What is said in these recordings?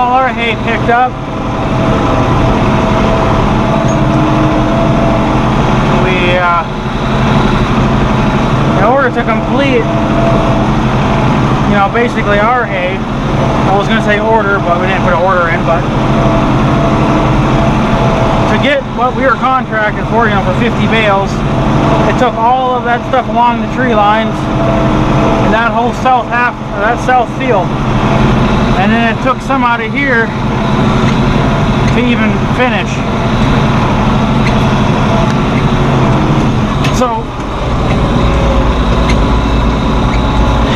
all our hay picked up. We, in order to complete, you know, basically our hay, I was going to say order, but we didn't put an order in, but to get what we were contracted for, you know, for 50 bales, it took all of that stuff along the tree lines and that whole south half, or that south field, and then it took some out of here to even finish. So,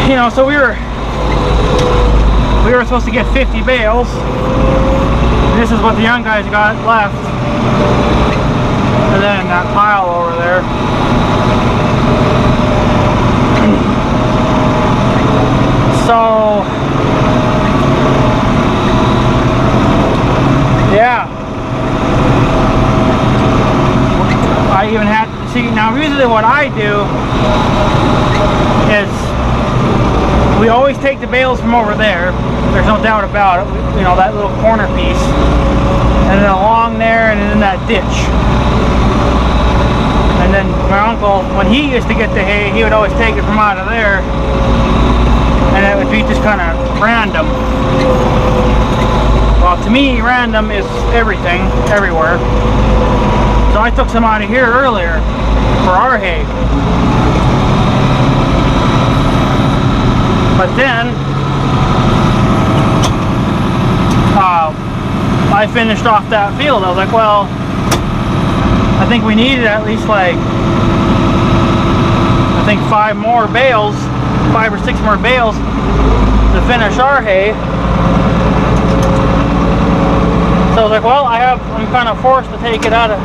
you know, so we were supposed to get 50 bales. This is what the young guys got left. And then that pile over there. So, yeah. I even had to see, now usually what I do is we always take the bales from over there. There's no doubt about it. You know, that little corner piece. And then along there and in that ditch. And then my uncle, when he used to get the hay, he would always take it from out of there. And it would be just kind of random. Well, to me, random is everything, everywhere. So I took some out of here earlier for our hay. But then I finished off that field. I was like, well, I think we needed at least like, I think 5 more bales, 5 or 6 more bales to finish our hay. So I was like, well, I'm kind of forced to take it out of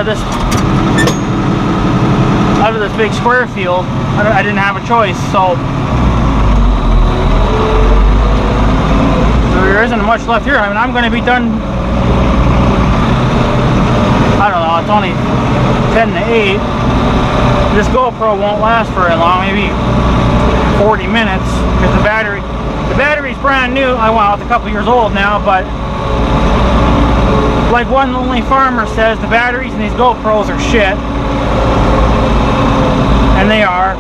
this big square field. I didn't have a choice, so there isn't much left here. I mean, I'm going to be done, I don't know, it's only 10 to 8. This GoPro won't last very long, maybe 40 minutes, because the battery's brand new. Well, it's a couple years old now, but like one lonely farmer says, the batteries in these GoPros are shit. And they are.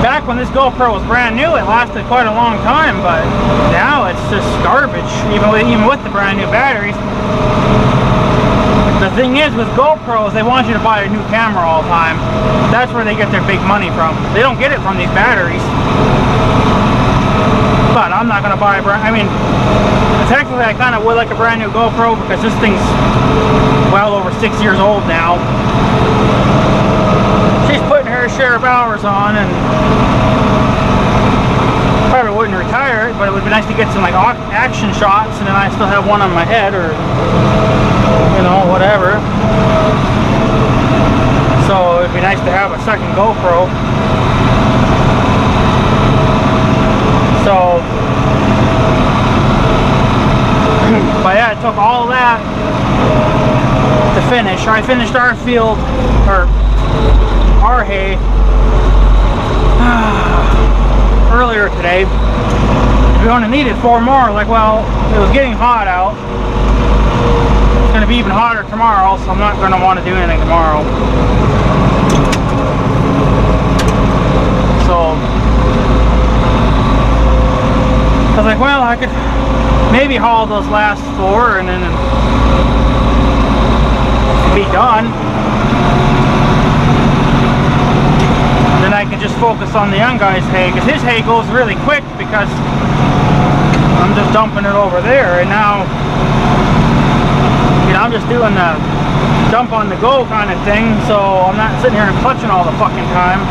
Back when this GoPro was brand new, it lasted quite a long time, but now it's just garbage, even with the brand new batteries. The thing is, with GoPros, they want you to buy a new camera all the time. That's where they get their big money from. They don't get it from these batteries. But I'm not going to buy a brand, I mean, technically I kind of would like a brand new GoPro because this thing's well over 6 years old now. She's putting her share of hours on, and probably wouldn't retire it, but it would be nice to get some like action shots, and then I still have one on my head, or you know, whatever. So it'd be nice to have a second GoPro. So, but yeah, it took all that to finish. I finished our field, or our hay, earlier today. We only needed 4 more. Like, well, it was getting hot out. It's going to be even hotter tomorrow, so I'm not going to want to do anything tomorrow. So I was like, well, I could maybe haul those last 4 and then be done. And then I can just focus on the young guy's hay, because his hay goes really quick because I'm just dumping it over there. And now, you know, I'm just doing the dump on the go kind of thing, so I'm not sitting here and clutching all the fucking time.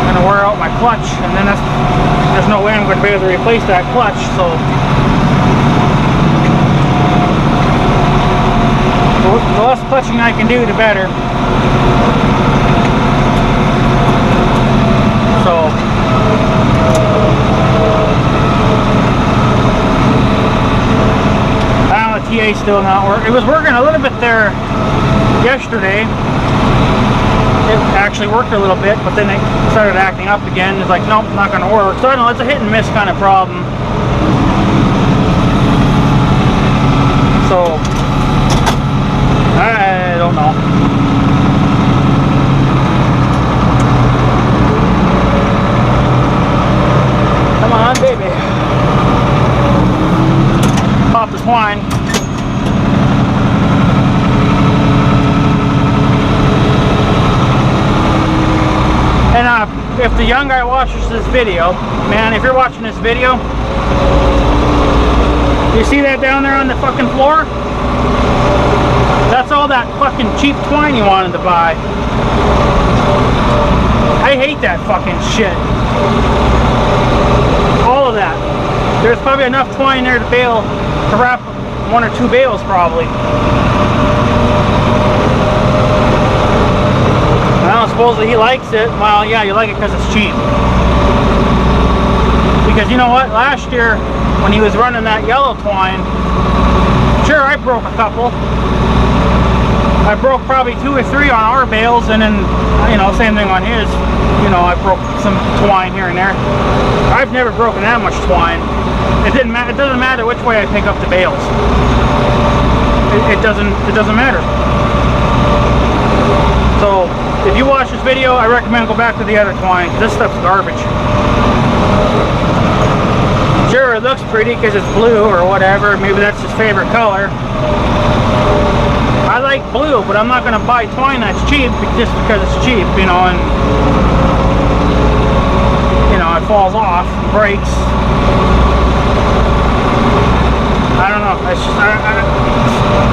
I'm gonna wear out my clutch, and then there's no way I'm going to be able to replace that clutch. So the less clutching I can do, the better. So I don't know, the TA's still not working. It was working a little bit there yesterday. it actually worked a little bit, but then it started acting up again. It's like, nope, not going to work. So I don't know, it's a hit and miss kind of problem. So I don't know. Come on, baby. Pop the twine. And if the young guy watches this video, man, if you're watching this video, you see that down there on the fucking floor? That's all that fucking cheap twine you wanted to buy. I hate that fucking shit. All of that. There's probably enough twine there to bale, to wrap 1 or 2 bales probably. Well, supposedly he likes it. Well, yeah, you like it because it's cheap. Because you know what? Last year, when he was running that yellow twine, sure, I broke a couple. I broke probably 2 or 3 on our bales, and then, you know, same thing on his. You know, I broke some twine here and there. I've never broken that much twine. It doesn't matter which way I pick up the bales. It doesn't matter. So, if you watch this video, I recommend go back to the other twine. This stuff's garbage. Sure, it looks pretty because it's blue or whatever. Maybe that's his favorite color. I like blue, but I'm not going to buy twine that's cheap just because it's cheap, you know, and you know, it falls off, breaks. I don't know. It's just,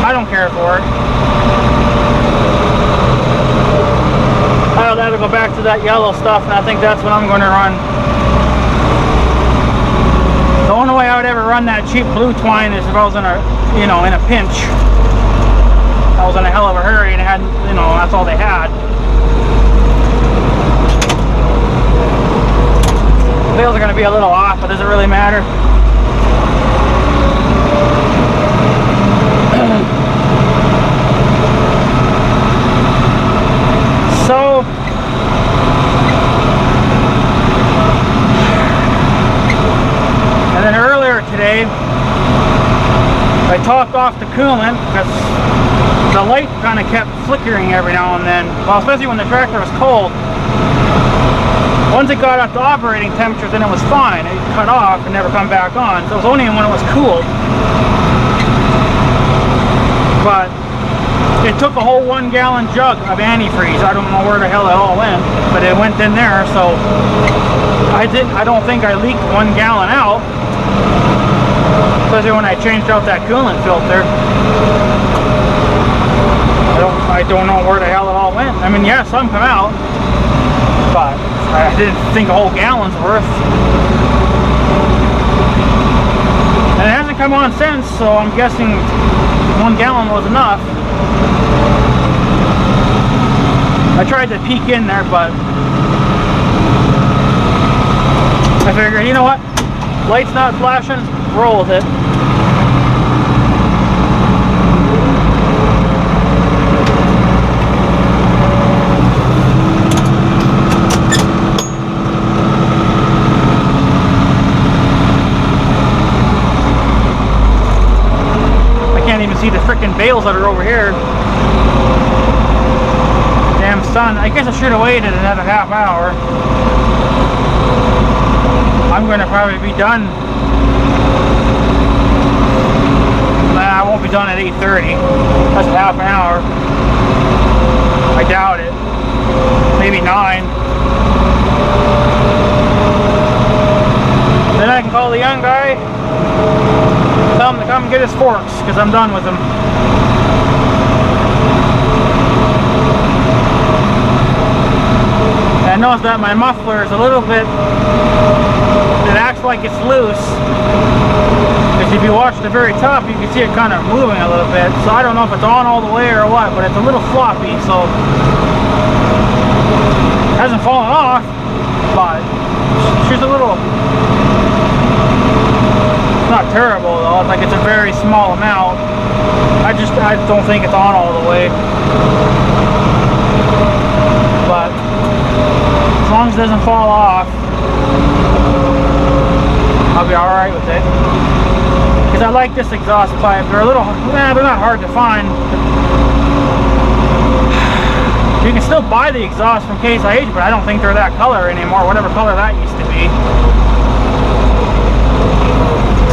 I don't care for it. I'll have to go back to that yellow stuff, and I think that's what I'm going to run. The only way I would ever run that cheap blue twine is if I was in a, you know, in a pinch. I was in a hell of a hurry and I had, you know, that's all they had. The bales are going to be a little off, but does it really matter? So, and then earlier today, I topped off the coolant because the light kind of kept flickering every now and then. Well, especially when the tractor was cold. Once it got up to operating temperature, then it was fine. It cut off and never come back on. So it was only when it was cool. But it took a whole 1 gallon jug of antifreeze. I don't know where the hell it all went, but it went in there. So I don't think I leaked 1 gallon out. Especially when I changed out that coolant filter. I don't know where the hell it all went. I mean, yeah, some come out, but I didn't think a whole gallon's worth. And it hasn't come on since, so I'm guessing 1 gallon was enough. I tried to peek in there, but I figured, you know what? Light's not flashing, roll with it. See the frickin' bales that are over here. Damn sun. I guess I should have waited another half hour. I'm going to probably be done. Nah, I won't be done at 8:30. That's a half an hour. I doubt it. Maybe 9. Then I can call the young guy. Tell him to come get his forks, because I'm done with them. And I noticed that my muffler is a little bit, it acts like it's loose. Because if you watch the very top, you can see it kind of moving a little bit. So I don't know if it's on all the way or what, but it's a little floppy, so it hasn't fallen off, but she's a little, not terrible though, like it's a very small amount. I don't think it's on all the way. But As long as it doesn't fall off, I'll be alright with it. Because I like this exhaust pipe. They're a little, they're not hard to find. You can still buy the exhaust from Case IH, but I don't think they're that color anymore, whatever color that used to be.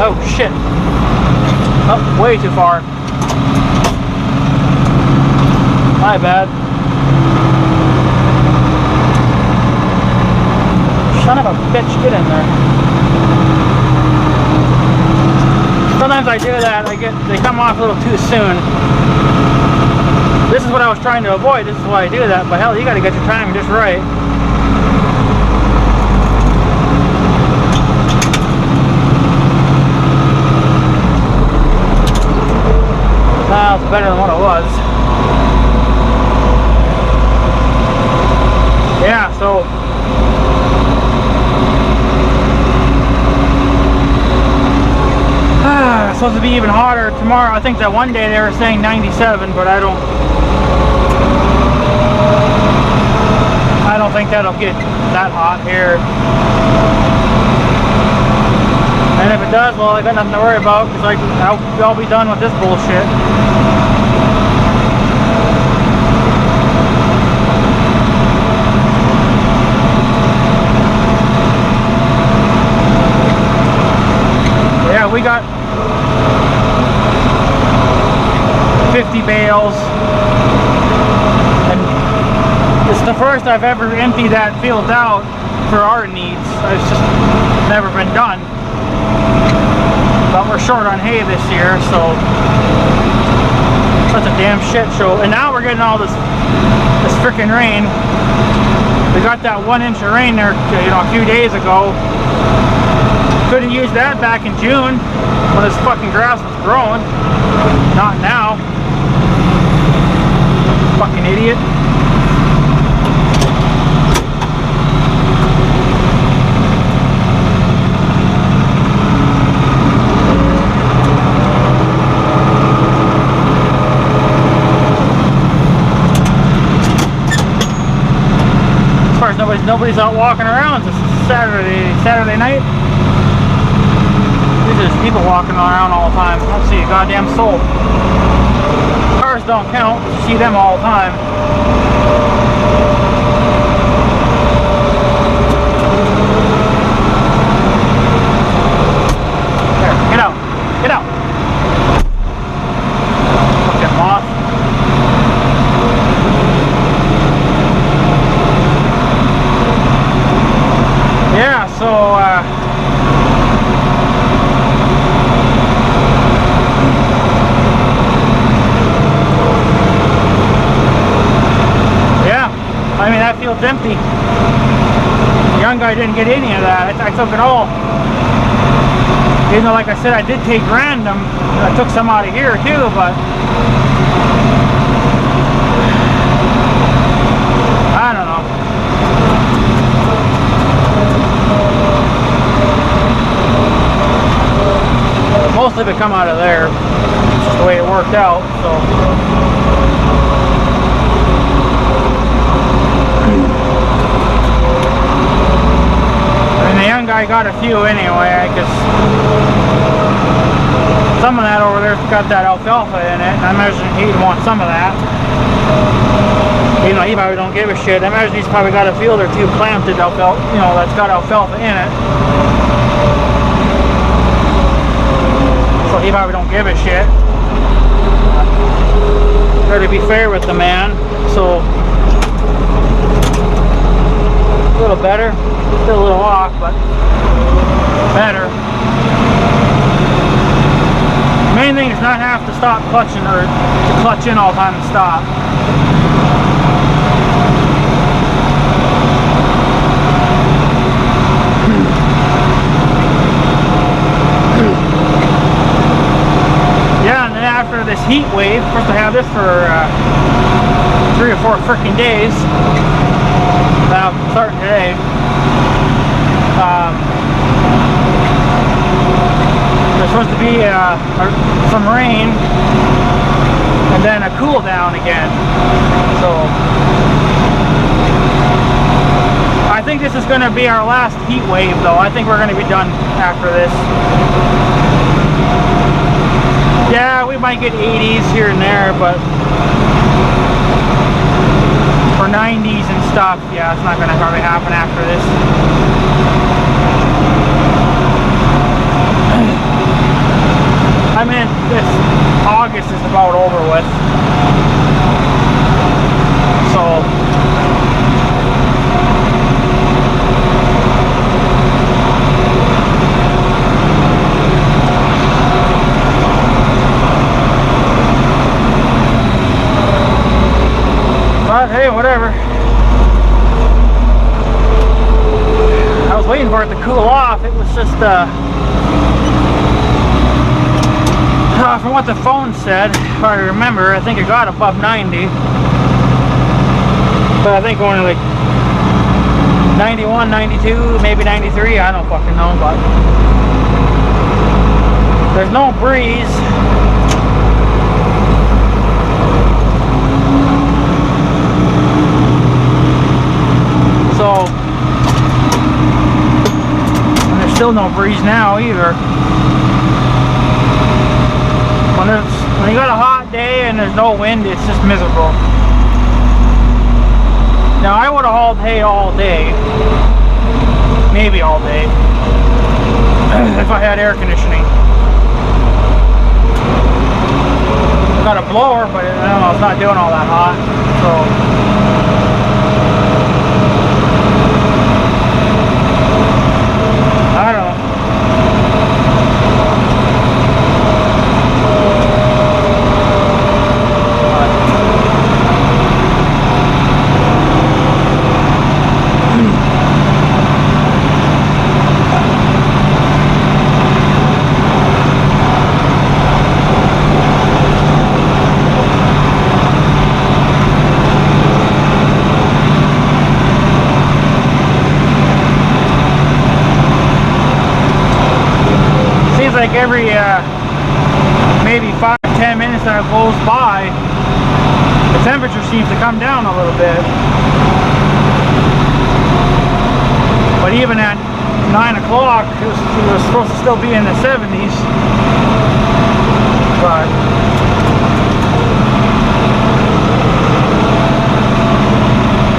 Oh shit. Oh, way too far. My bad. Son of a bitch, get in there. Sometimes I do that, they come off a little too soon. This is what I was trying to avoid, this is why I do that, but hell, you gotta get your timing just right. Now it's better than what it was. Yeah, so it's supposed to be even hotter tomorrow. I think that one day they were saying 97, but I don't think that'll get that hot here. And if it does, well, I got nothing to worry about because I'll be done with this bullshit. Yeah, we got 50 bales, and it's the first I've ever emptied that field out for our needs. It's just never been done. But we're short on hay this year, so that's a damn shit show. And now we're getting all this freaking rain. We got that 1 inch of rain there, you know, a few days ago. Couldn't use that back in June when this fucking grass was growing. Not now. Fucking idiot. As far as nobody's out walking around. It's Saturday night. There's just people walking around all the time. I don't see a goddamn soul. Cars don't count. You see them all the time. There, get out. Get out. Fucking moth. Yeah, so I mean, that field's empty. The young guy didn't get any of that. I took it all. Even though, like I said, I did take random. I took some out of here too, but I don't know. Most of it come out of there. It's just the way it worked out, so. The young guy got a few anyway, because some of that over there's got that alfalfa in it, and I imagine he'd want some of that. Even though he probably don't give a shit. I imagine he's probably got a field or two planted alfalfa, you know, that's got alfalfa in it. So he probably don't give a shit. Try to be fair with the man, so a little better. Still a little off, but better. Main thing is not have to stop clutching or to clutch in all the time and stop. Yeah, and then after this heat wave, of course I have this for 3 or 4 freaking days. Now, starting today. There's supposed to be some rain and then a cool down again. So I think this is going to be our last heat wave, though. I think we're going to be done after this. Yeah, we might get 80s here and there, but for 90s and stuff, yeah, it's not going to probably happen after this. I mean, this August is about over with. So but hey, whatever. I was waiting for it to cool off. It was just from what the phone said, if I remember, I think it got above 90. But I think only like 91, 92, maybe 93, I don't fucking know, but there's no breeze. So, and there's still no breeze now either. When you got a hot day and there's no wind, it's just miserable. Now I would have hauled hay all day, maybe all day, if I had air conditioning. I got a blower, but I don't know, it's not doing all that hot, so. I don't know. Like every maybe 5-10 minutes that goes by, the temperature seems to come down a little bit. But even at 9 o'clock, it was supposed to still be in the 70s. But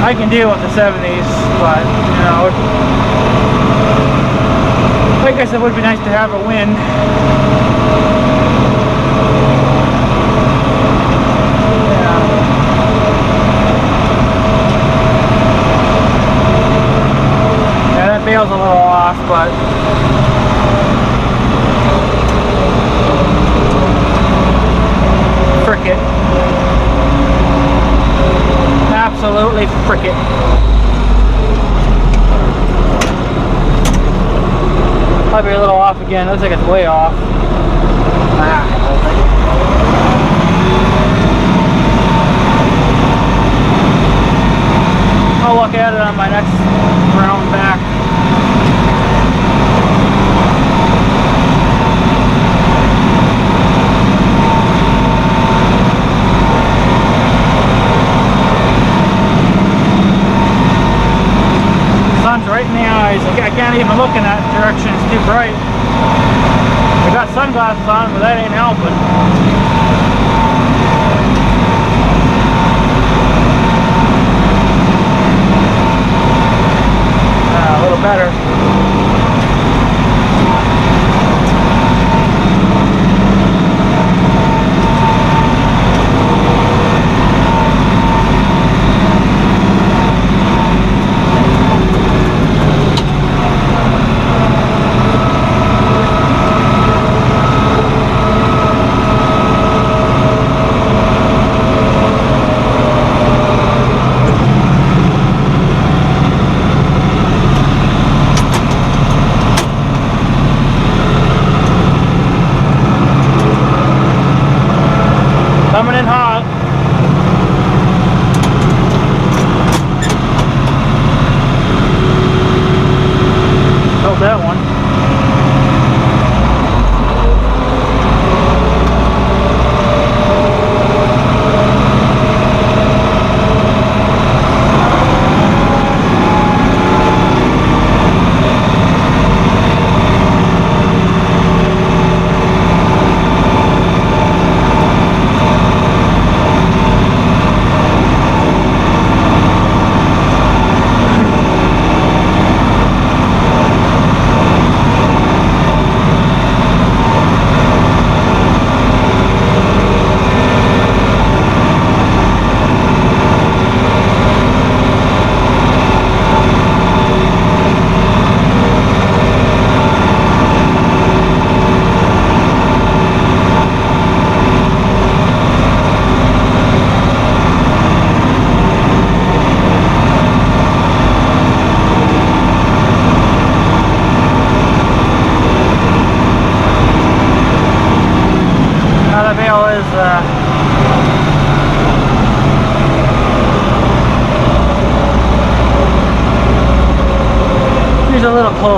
I can deal with the 70s, but you know, I guess it would be nice to have a wind. Yeah. Yeah, that bale's a little off, but frick it. Absolutely frick it. Might be a little off again. Looks like it's way off. I'll look at it on my next round back. Sun's right in the eyes. I can't even look in that direction, it's too bright. I got sunglasses on, but that ain't helping. A little better.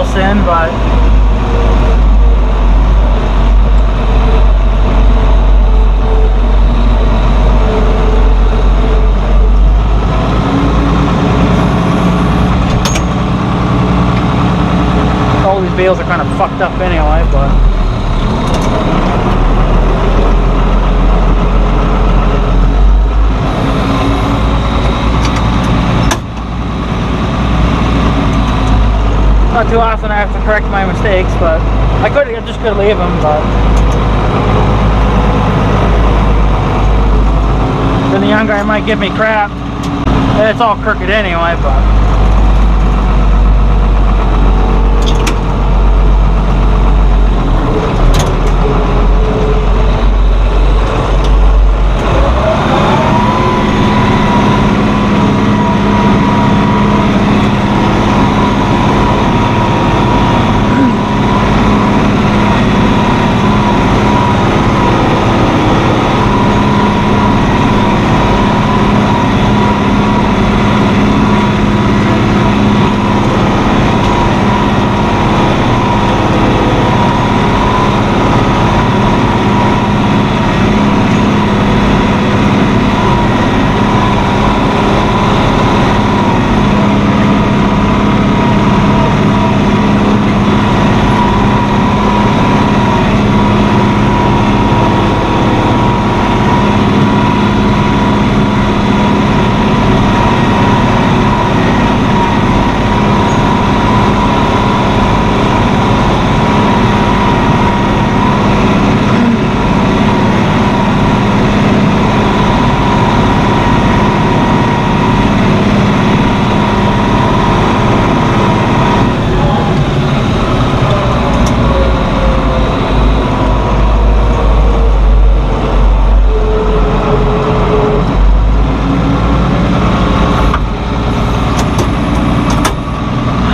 close in, but all these bales are kind of fucked up anyway, but not too often I have to correct my mistakes, but I just could leave them, but then the young guy might give me crap. It's all crooked anyway, but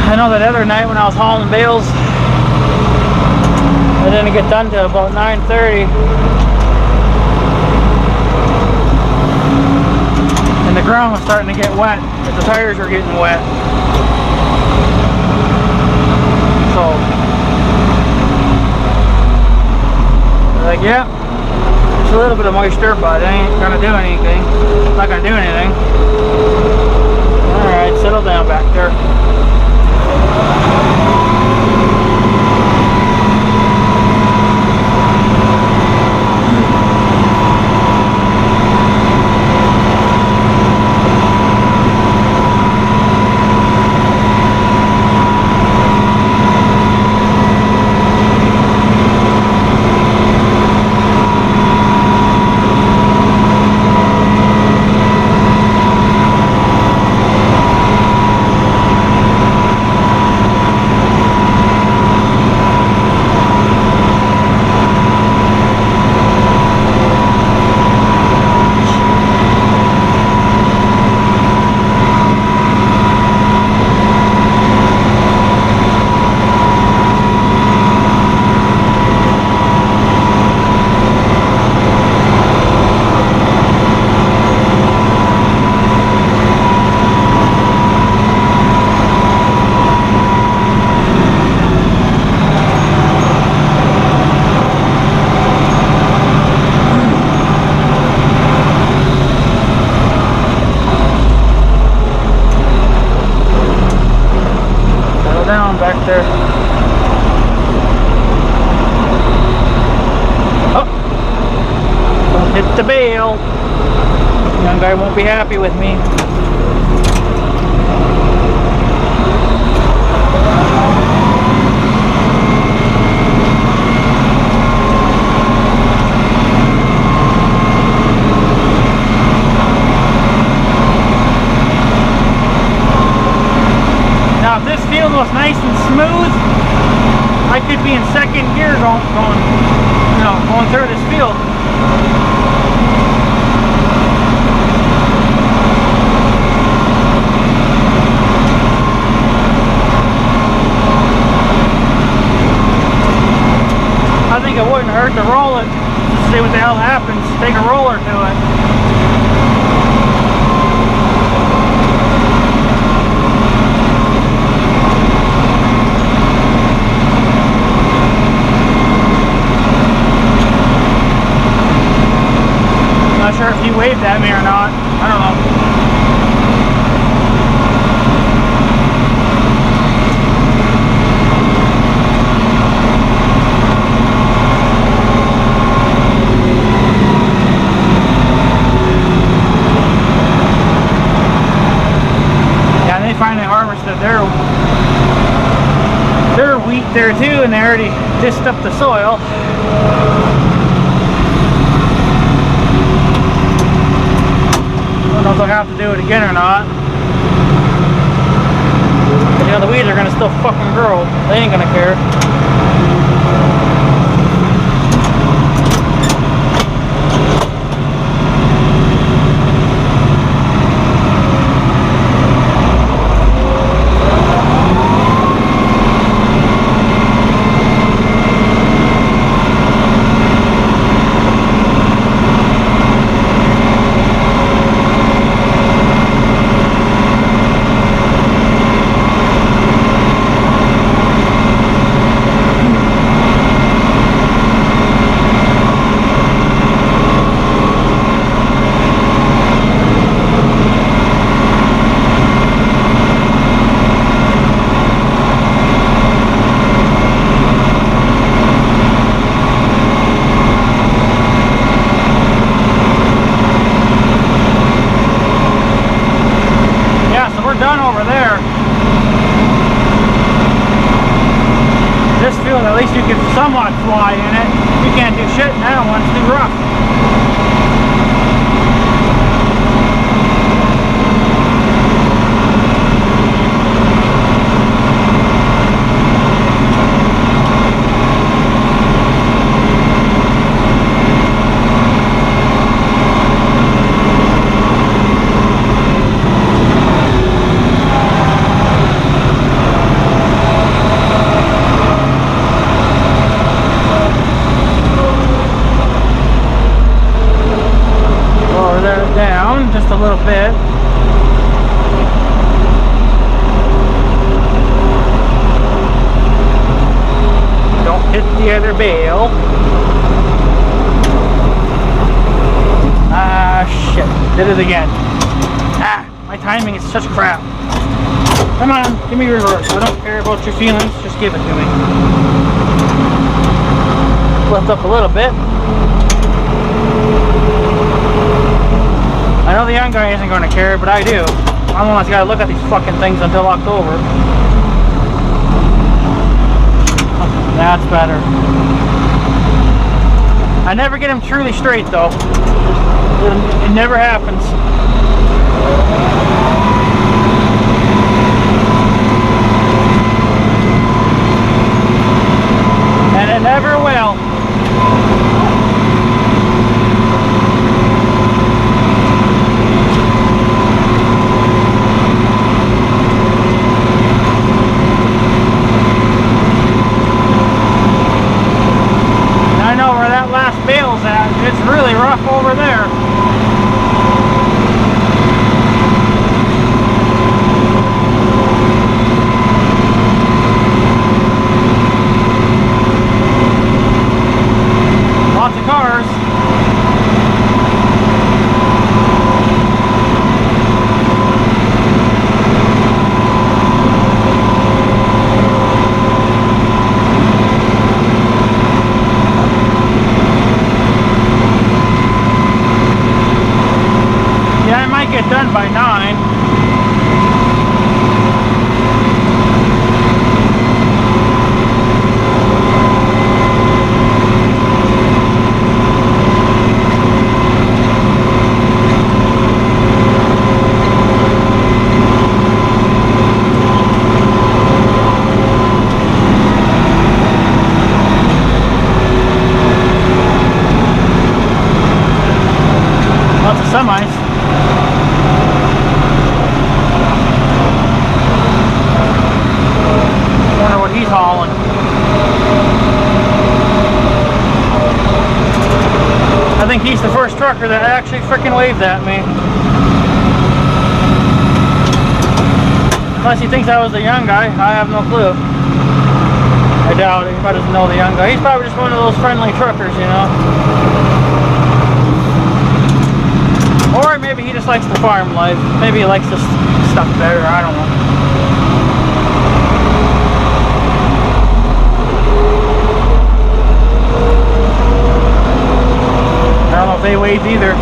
I know that other night when I was hauling bales, I didn't get done till about 9:30, and the ground was starting to get wet, but the tires were getting wet. So, like, yeah, just a little bit of moisture, but it ain't gonna do anything. It's not gonna do anything. Alright, settle down back there. Back there. Oh! Don't hit the bale. Young guy won't be happy with me. Now, if this field was nice and smooth, I could be in second gear going through this field. I think it wouldn't hurt to roll it, to see what the hell happens. Take a roller to it. two and they already disced up the soil. I don't know if I'll have to do it again or not. But, you know, the weeds are gonna still fucking grow. They ain't gonna care. Done over there. This field, at least you can somewhat fly in it. You can't do shit now when it's too rough. Just a little bit. Don't hit the other bale. Ah, shit. Did it again. Ah, my timing is such crap. Come on, give me reverse. I don't care about your feelings. Just give it to me. Lift up a little bit. I know the young guy isn't going to care, but I do. I'm the one that's got to look at these fucking things until October. That's better. I never get him truly straight though. It never happens. And it never will. Bales at. It's really rough over there. Lots of cars. Get done by 9. Lots of semis. He's hauling. I think he's the first trucker that actually freaking waved at me. Unless he thinks I was the young guy, I have no clue. I doubt it. He probably doesn't know the young guy. He's probably just one of those friendly truckers, you know. Or maybe he just likes the farm life. Maybe he likes this stuff better. I don't know. I don't know if they waved either.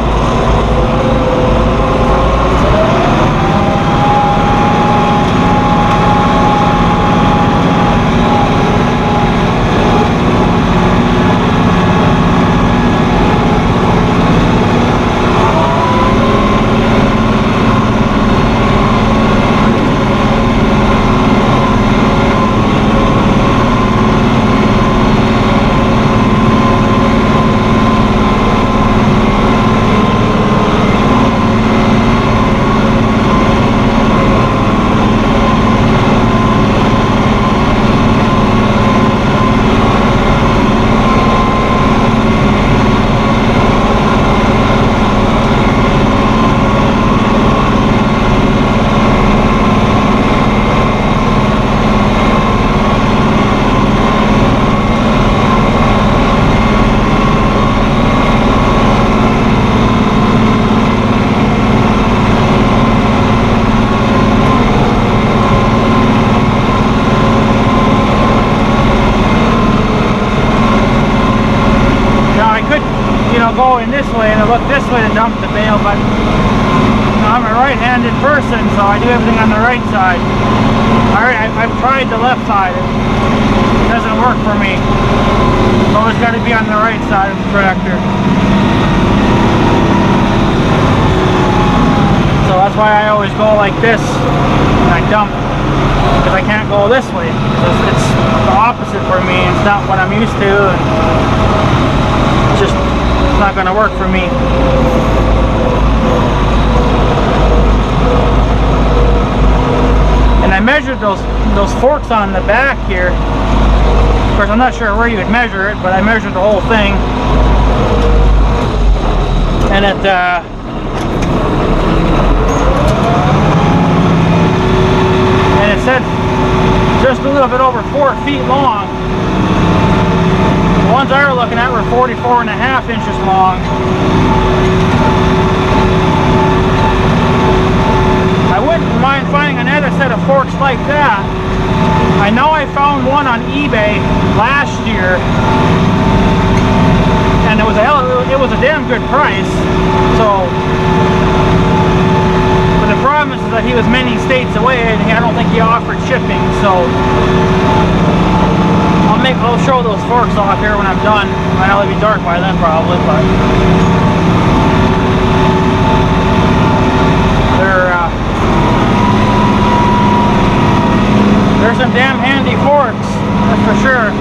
this way to dump the bale, but I'm a right-handed person, so I do everything on the right side. I've tried the left side. It doesn't work for me. It's always got to be on the right side of the tractor. So that's why I always go like this when I dump, because I can't go this way. It's the opposite for me. It's not what I'm used to. And it's not going to work for me. And I measured those forks on the back here. Of course, I'm not sure where you would measure it, but I measured the whole thing, and it said just a little bit over 4 feet long. The ones I were looking at were 44.5 inches long. I wouldn't mind finding another set of forks like that. I know I found one on eBay last year, and it was a damn good price. So, but the problem is that he was many states away, and I don't think he offered shipping. So, I'll show those forks off here when I'm done. I know it'll be dark by then probably, but they're some damn handy forks, that's for sure.